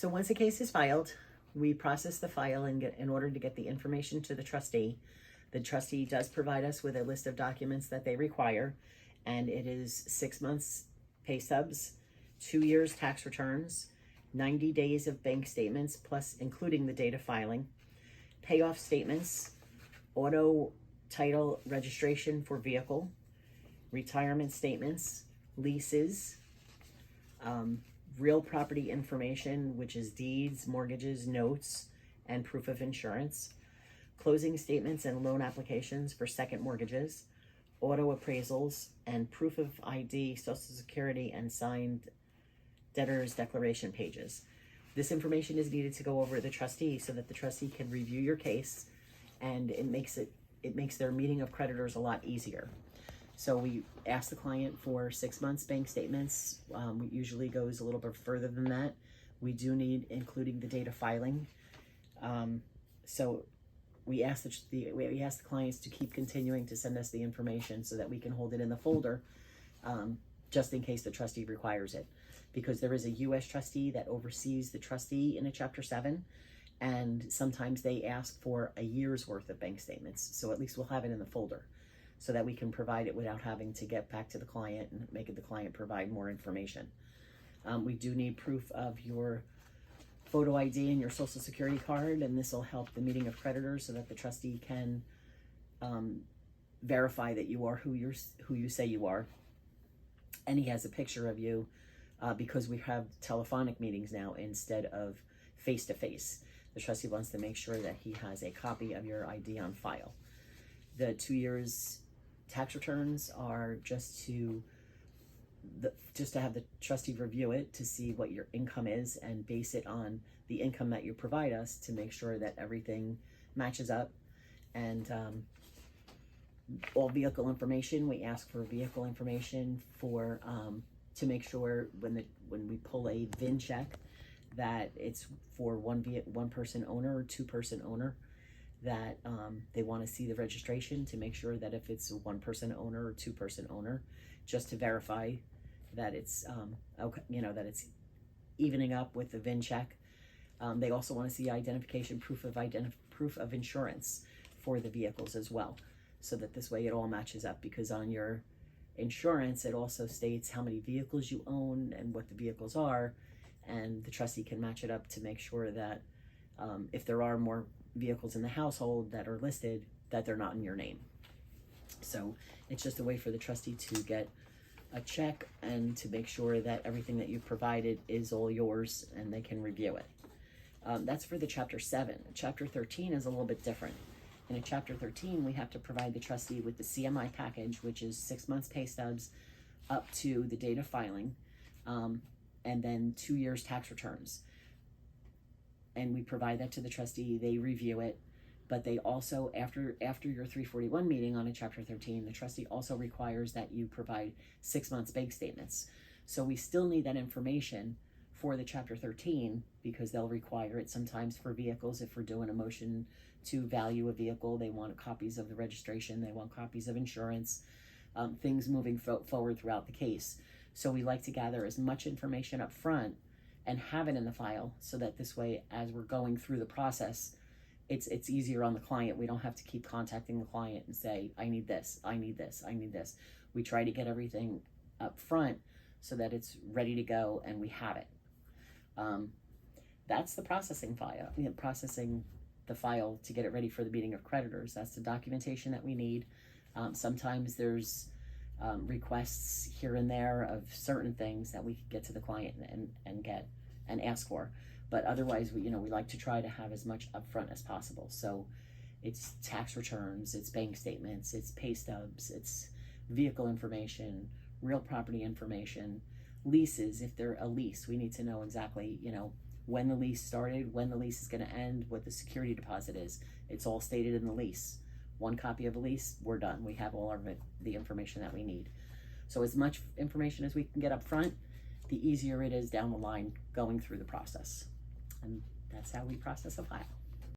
So once a case is filed, we process the file and in order to get the information to the trustee. The trustee does provide us with a list of documents that they require, and it is 6 months pay stubs, 2 years tax returns, 90 days of bank statements, plus including the date of filing, payoff statements, auto title registration for vehicle, retirement statements, leases, real property information, which is deeds, mortgages, notes, and proof of insurance, closing statements and loan applications for second mortgages, auto appraisals, and proof of ID, Social Security, and signed debtor's declaration pages. This information is needed to go over to the trustee so that the trustee can review your case, and it makes their meeting of creditors a lot easier. So we ask the client for 6 months bank statements. It usually goes a little bit further than that. We do need including the date of filing. So we ask the clients to keep continuing to send us the information so that we can hold it in the folder, just in case the trustee requires it. Because there is a U.S. trustee that oversees the trustee in a Chapter 7, and sometimes they ask for a year's worth of bank statements. So at least we'll have it in the folder so that we can provide it without having to get back to the client and make the client provide more information. We do need proof of your photo ID and your Social Security card, and this will help the meeting of creditors so that the trustee can verify that you are who you say you are. And he has a picture of you because we have telephonic meetings now instead of face-to-face. The trustee wants to make sure that he has a copy of your ID on file. The 2 years tax returns are just to have the trustee review it to see what your income is and base it on the income that you provide us to make sure that everything matches up. And all vehicle information, we ask for vehicle information for to make sure when we pull a VIN check that it's for one person owner or 2-person owner, that they want to see the registration to make sure that if it's a 1-person owner or 2-person owner, just to verify that it's okay, that it's evening up with the VIN check. They also want to see identification, proof of insurance for the vehicles as well, so that this way it all matches up, because on your insurance it also states how many vehicles you own and what the vehicles are, and the trustee can match it up to make sure that if there are more vehicles in the household that are listed, that they're not in your name. So it's just a way for the trustee to get a check and to make sure that everything that you've provided is all yours and they can review it. That's for the Chapter 7. Chapter 13 is a little bit different. In a Chapter 13, we have to provide the trustee with the CMI package, which is 6 months pay stubs up to the date of filing, and then 2 years tax returns. And we provide that to the trustee, they review it, but they also, after your 341 meeting on a Chapter 13, the trustee also requires that you provide 6 months bank statements. So we still need that information for the Chapter 13, because they'll require it sometimes for vehicles. If we're doing a motion to value a vehicle, they want copies of the registration, they want copies of insurance, things moving forward throughout the case. So we like to gather as much information up front and have it in the file, so that this way, as we're going through the process, it's easier on the client. We don't have to keep contacting the client and say, I need this, I need this, I need this. We try to get everything up front so that it's ready to go and we have it. That's the processing file, processing the file to get it ready for the meeting of creditors. That's the documentation that we need. Sometimes there's requests here and there of certain things that we could get to the client and get and ask for, but otherwise we like to try to have as much upfront as possible. So it's tax returns, it's bank statements, it's pay stubs, it's vehicle information, real property information, leases. If they're a lease, we need to know exactly when the lease started, when the lease is going to end, what the security deposit is. It's all stated in the lease. 1 copy of a lease, we're done. We have all of the information that we need. So as much information as we can get up front, the easier it is down the line going through the process. And that's how we process a file.